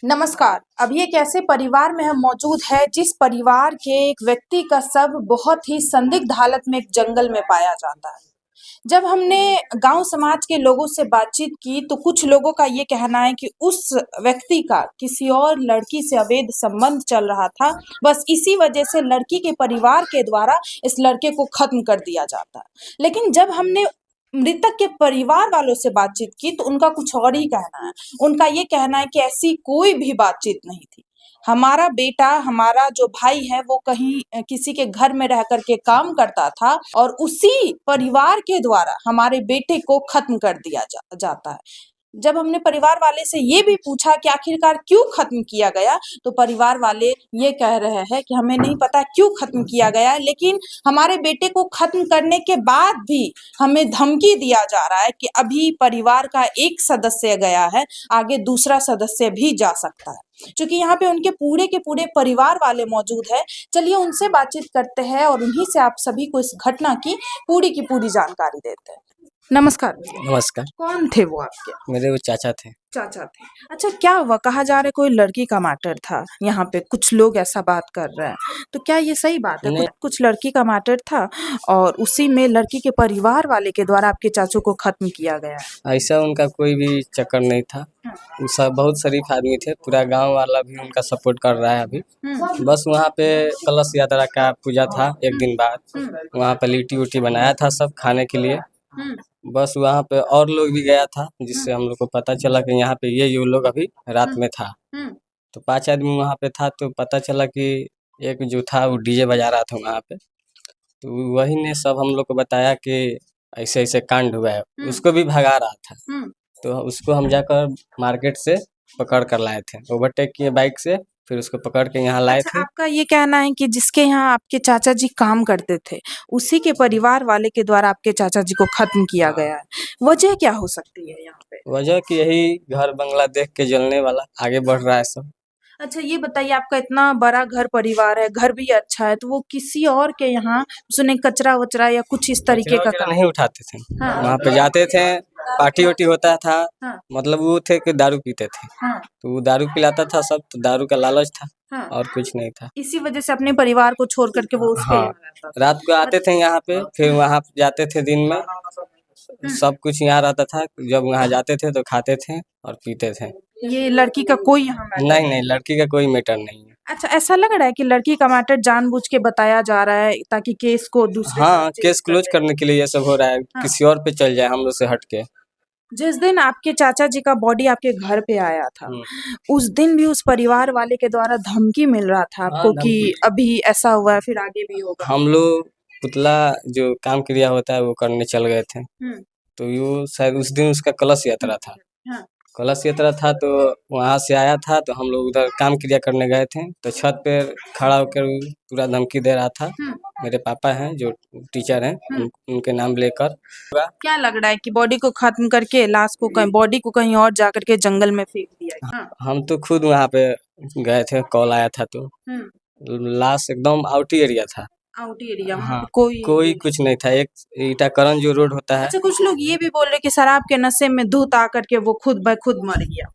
नमस्कार। अभी एक ऐसे परिवार में हम मौजूद है जिस परिवार के एक व्यक्ति का शव बहुत ही संदिग्ध हालत में एक जंगल में पाया जाता है। जब हमने गांव समाज के लोगों से बातचीत की तो कुछ लोगों का ये कहना है कि उस व्यक्ति का किसी और लड़की से अवैध संबंध चल रहा था। बस इसी वजह से लड़की के परिवार के द्वारा इस लड़के को खत्म कर दिया जाता है। लेकिन जब हमने मृतक के परिवार वालों से बातचीत की तो उनका कुछ और ही कहना है। उनका ये कहना है कि ऐसी कोई भी बातचीत नहीं थी। हमारा बेटा, हमारा जो भाई है वो कहीं किसी के घर में रह कर के काम करता था और उसी परिवार के द्वारा हमारे बेटे को खत्म कर दिया जाता है। जब हमने परिवार वाले से ये भी पूछा कि आखिरकार क्यों खत्म किया गया, तो परिवार वाले ये कह रहे हैं कि हमें नहीं पता क्यों खत्म किया गया, लेकिन हमारे बेटे को खत्म करने के बाद भी हमें धमकी दिया जा रहा है कि अभी परिवार का एक सदस्य गया है, आगे दूसरा सदस्य भी जा सकता है। चूंकि यहाँ पे उनके पूरे के पूरे परिवार वाले मौजूद है, चलिए उनसे बातचीत करते हैं और उन्हीं से आप सभी को इस घटना की पूरी जानकारी देते हैं। नमस्कार। नमस्कार। कौन थे वो आपके? मेरे वो चाचा थे। चाचा थे। अच्छा, क्या हुआ? कहा जा रहा है कोई लड़की का मैटर था, यहाँ पे कुछ लोग ऐसा बात कर रहे हैं, तो क्या ये सही बात है? नहीं, कुछ लड़की का मैटर था और उसी में लड़की के परिवार वाले के द्वारा आपके चाचू को खत्म किया गया है। ऐसा उनका कोई भी चक्कर नहीं था। वो सब बहुत शरीफ आदमी थे, पूरा गांव वाला भी उनका सपोर्ट कर रहा है अभी। बस वहाँ पे कलश यात्रा का पूजा था, एक दिन बाद वहाँ पे लिट्टी उट्टी बनाया था सब खाने के लिए। बस वहाँ पे और लोग भी गया था, जिससे हम लोग को पता चला कि यहाँ पे ये लोग अभी रात में था। तो 5 आदमी वहाँ पे था, तो पता चला कि एक जो था वो डीजे बजा रहा था वहाँ पे। तो वही ने सब हम लोग को बताया कि ऐसे ऐसे कांड हुआ है। उसको भी भगा रहा था, तो उसको हम जाकर मार्केट से पकड़ कर लाए थे, ओवरटेक किए बाइक से, फिर उसको पकड़ के यहाँ लाए अच्छा, थे। आपका ये कहना है कि जिसके यहाँ आपके चाचा जी काम करते थे, उसी के परिवार वाले के द्वारा आपके चाचा जी को खत्म किया गया है। वजह क्या हो सकती है यहाँ पे? वजह कि यही घर बंगला देख के जलने वाला आगे बढ़ रहा है सब। अच्छा, ये बताइए, आपका इतना बड़ा घर परिवार है, घर भी अच्छा है, तो वो किसी और के यहाँ सुने कचरा वचरा या कुछ इस तरीके कचरा का वचरा काम? नहीं उठाते थे, हाँ। वहाँ पे जाते थे, पार्टी वार्टी होता था। हाँ। मतलब वो थे कि दारू पीते थे, हाँ। तो वो दारू पिलाता था सब, तो दारू का लालच था। हाँ। और कुछ नहीं था। इसी वजह से अपने परिवार को छोड़ करके वो उसके हाँ, यहाँ रहता था। रात को आते थे यहाँ पे, फिर वहाँ जाते थे दिन में। सब कुछ यहाँ रहता था, जब वहाँ जाते थे तो खाते थे और पीते थे। ये लड़की का कोई यहाँ मैटर नहीं नहीं, लड़की का कोई मैटर नहीं है। अच्छा, ऐसा लग रहा है कि लड़की का मैटर जानबूझ के बताया जा रहा है ताकि केस को दूसरे हाँ, तरफ केस क्लोज चेंज करने के लिए ये सब हो रहा है, हाँ। किसी और पे चल जाए हम लोग से हट के। जिस दिन आपके चाचा जी का बॉडी आपके घर पे आया था, उस दिन भी उस परिवार वाले के द्वारा धमकी मिल रहा था आपको हाँ, कि अभी ऐसा हुआ है, फिर आगे भी होगा। हम लोग पुतला जो काम क्रिया होता है वो करने चल गए थे, हम्म। तो वो शायद उस दिन उसका कलश यात्रा था। हाँ। कलश यात्रा था, तो वहाँ से आया था, तो हम लोग उधर काम क्रिया करने गए थे, तो छत पे खड़ा होकर वो पूरा धमकी दे रहा था। मेरे पापा हैं जो टीचर हैं, उनके नाम लेकर। क्या लग रहा है कि बॉडी को खत्म करके लाश को कहीं, बॉडी को कहीं और जा करके जंगल में फेंक दिया? हाँ। हम तो खुद वहाँ पे गए थे, कॉल आया था, तो लाश एकदम आउट एरिया था। आउट एरिया में हाँ, कोई कुछ नहीं था। एक ईटाकरण जो रोड होता है। अच्छा, कुछ लोग ये भी बोल रहे कि शराब के नशे में धुत आकर के वो खुद ब खुद मर गया।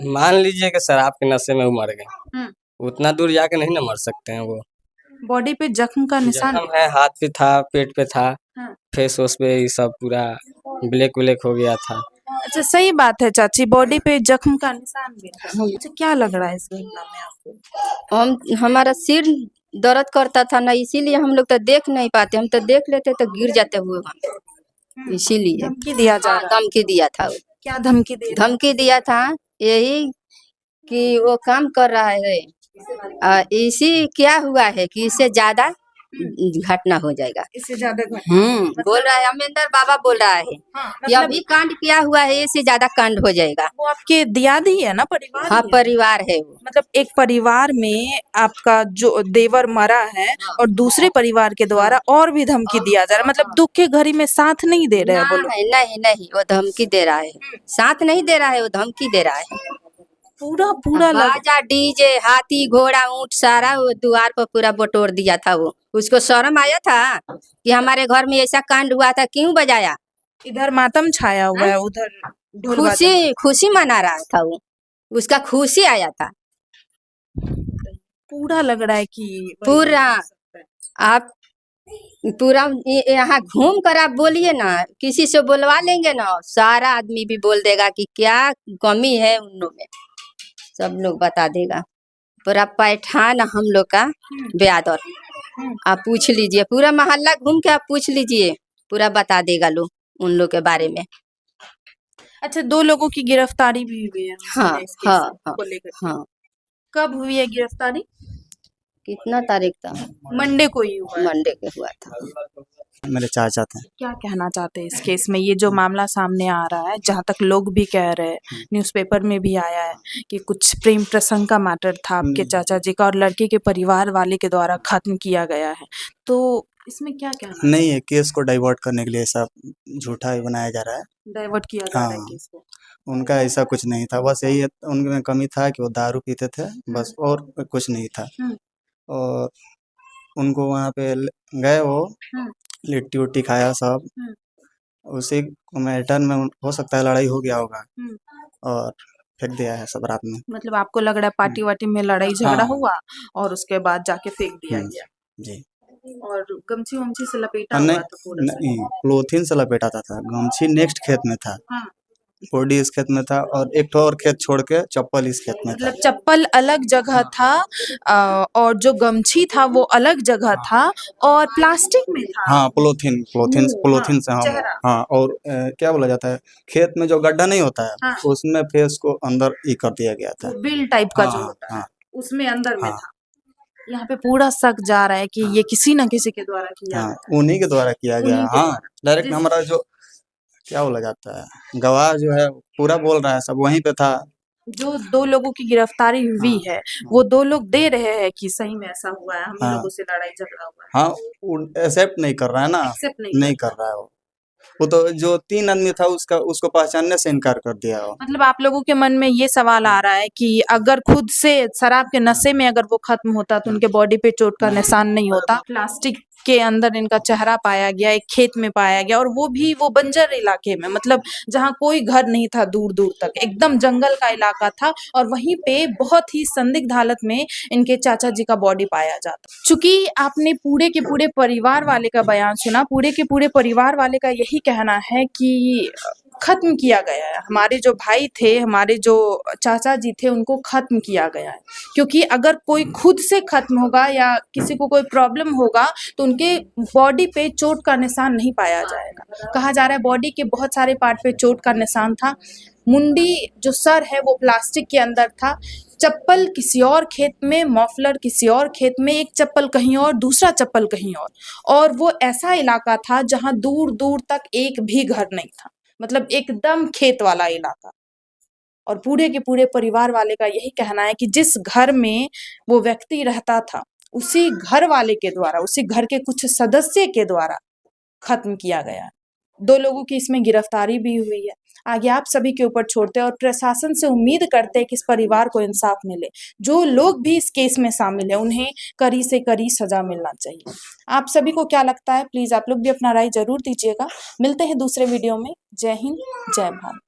मान लीजिए कि शराब के नशे में वो मर गए, उतना दूर जाके नहीं ना मर सकते हैं वो। बॉडी पे जख्म का निशान जख्म है, हाथ पे था, पेट पे था, हाँ। फेस वोस पे ये सब पूरा ब्लैक व्लैक हो गया था। अच्छा, सही बात है चाची, बॉडी पे जख्म का निशान भी था। अच्छा, क्या लग रहा है इस घटना में आपको? हमारा सिर दर्द करता था ना, इसीलिए हम लोग तो देख नहीं पाते। हम तो देख लेते तो गिर जाते हुए वहाँ पे, इसीलिए धमकी दिया जा रहा है। धमकी दिया था वो। क्या धमकी दे रहा है? धमकी दिया था यही कि वो काम कर रहा है, इसी क्या हुआ है कि इससे ज्यादा घटना हो जाएगा। इससे ज्यादा घटना बोल रहा है, अमेंदर बाबा बोल रहा है हाँ, कि अभी कांड किया हुआ है, इससे ज्यादा कांड हो जाएगा। वो आपके दियादी है ना, परिवार हाँ, ही है। परिवार है वो। मतलब एक परिवार में आपका जो देवर मरा है और दूसरे परिवार के द्वारा और भी धमकी दिया जा रहा है, मतलब दुख के घड़ी में साथ नहीं दे रहे हैं वो लोग। नहीं नहीं, वो धमकी दे रहा है, साथ नहीं दे रहा है, वो धमकी दे रहा है। पूरा बाजा डीजे हाथी घोड़ा ऊंट सारा वो द्वार पर पूरा बटोर दिया था। वो उसको शर्म आया था कि हमारे घर में ऐसा कांड हुआ था, क्यों बजाया। इधर मातम छाया हुआ है, उधर ढोल बाजा। खुशी मना रहा था वो। उसका खुशी आया था। पूरा लग रहा है कि वही पूरा हो सकता है। आप पूरा यहाँ घूम कर आप बोलिए ना, किसी से बुलवा लेंगे ना, सारा आदमी भी बोल देगा कि क्या कमी है उन लोग में, सब लोग बता देगा। पूरा पैठान हम लोग का ब्यादर, आप पूछ लीजिए, पूरा मोहल्ला घूम के आप पूछ लीजिए, पूरा बता देगा लोग उन लोग के बारे में। अच्छा, 2 लोगों की गिरफ्तारी भी हुई है हाँ इस केस हाँ हाँ को लेकर के। हाँ। कब हुई है गिरफ्तारी? कितना तारीख था? मंडे को ही हुआ है। मंडे के हुआ था। मेरे चाचा थे। क्या कहना चाहते हैं इस केस में? ये जो मामला सामने आ रहा है, जहाँ तक लोग भी कह रहे हैं, न्यूज़पेपर में भी आया है कि कुछ प्रेम प्रसंग का मैटर था आपके चाचा जी का और लड़के के परिवार वाले के द्वारा खत्म किया गया है, तो इसमें क्या कहना? नहीं है, केस को डाइवर्ट करने के लिए ऐसा झूठा ही बनाया जा रहा है। डाइवर्ट किया जा रहा है हाँ। केस को। उनका ऐसा कुछ नहीं था, बस यही है, उनमें कमी था कि वो दारू पीते थे, बस, और कुछ नहीं था। हम्म। और उनको वहाँ पे गए, वो हम्म। लिट्टी उट्टी खाया सब, उसी मैटर में हो सकता है लड़ाई हो गया होगा और फेंक दिया है सब रात में। मतलब आपको लग रहा है पार्टी वार्टी में लड़ाई झगड़ा हाँ। हुआ और उसके बाद जाके फेंक दिया गया, जी। और गमछी वमछी से लपेटा नहीं हुआ था पूरा सा। नहीं, पॉलीथीन से लपेटा था, गमछी नेक्स्ट खेत में था, हाँ। बॉडी इस खेत में था, और एक ठो और खेत छोड़ के चप्पल इस खेत में था। मतलब चप्पल अलग जगह था, और जो गमछी था वो अलग जगह था और प्लास्टिक में था। हाँ, पॉलीथीन से हम। चेहरा। हाँ, और क्या बोला जाता है, खेत में जो गड्ढा नहीं होता है, हाँ। उसमें फेस को अंदर ही कर दिया गया था। बिल टाइप का जो हाँ, होता है, हाँ, उसमें अंदर में हाँ। था। यहाँ पे पूरा शक जा रहा है कि ये किसी न किसी के द्वारा किया हाँ, गया है। उन्हीं के द्वारा किया गया। उन्हीं के हाँ, द्वारा। डायरेक्ट जिस- हमारा जो क्या बोला जाता है, गवाह जो है पूरा बोल रहा है, सब वहीं पे था। जो 2 लोगों की गिरफ्तारी हुई हाँ, है, वो 2 लोग दे रहे हैं कि सही में ऐसा हुआ है, हम ही हाँ। लोगों से लड़ाई झगड़ा हुआ है। हाँ, वो एक्सेप्ट नहीं कर रहा है ना, एक्सेप्ट नहीं नहीं कर रहा है वो तो जो 3 आदमी था उसको पहचानने से इनकार कर दिया वो। मतलब आप लोगों के मन में ये सवाल आ रहा है कि अगर खुद से शराब के नशे में अगर वो खत्म होता तो उनके बॉडी पे चोट का निशान नहीं होता। प्लास्टिक के अंदर इनका चेहरा पाया गया, एक खेत में पाया गया, और वो भी वो बंजर इलाके में, मतलब जहाँ कोई घर नहीं था, दूर दूर तक एकदम जंगल का इलाका था, और वहीं पे बहुत ही संदिग्ध हालत में इनके चाचा जी का बॉडी पाया जाता। चूंकि आपने पूरे के पूरे परिवार वाले का बयान सुना, पूरे के पूरे परिवार वाले का यही कहना है कि खत्म किया गया है, हमारे जो भाई थे, हमारे जो चाचा जी थे, उनको खत्म किया गया है, क्योंकि अगर कोई खुद से खत्म होगा या किसी को कोई प्रॉब्लम होगा तो उनके बॉडी पे चोट का निशान नहीं पाया जाएगा। कहा जा रहा है बॉडी के बहुत सारे पार्ट पे चोट का निशान था, मुंडी जो सर है वो प्लास्टिक के अंदर था, चप्पल किसी और खेत में, मफलर किसी और खेत में, एक चप्पल कहीं और, दूसरा चप्पल कहीं और वो ऐसा इलाका था जहां दूर दूर तक एक भी घर नहीं था, मतलब एकदम खेत वाला इलाका। और पूरे के पूरे परिवार वाले का यही कहना है कि जिस घर में वो व्यक्ति रहता था, उसी घर वाले के द्वारा, उसी घर के कुछ सदस्य के द्वारा खत्म किया गया। 2 लोगों की इसमें गिरफ्तारी भी हुई है। आगे आप सभी के ऊपर छोड़ते हैं और प्रशासन से उम्मीद करते हैं कि इस परिवार को इंसाफ मिले। जो लोग भी इस केस में शामिल हैं, उन्हें कड़ी से कड़ी सजा मिलना चाहिए। आप सभी को क्या लगता है? प्लीज आप लोग भी अपना राय जरूर दीजिएगा। मिलते हैं दूसरे वीडियो में। जय हिंद, जय भारत।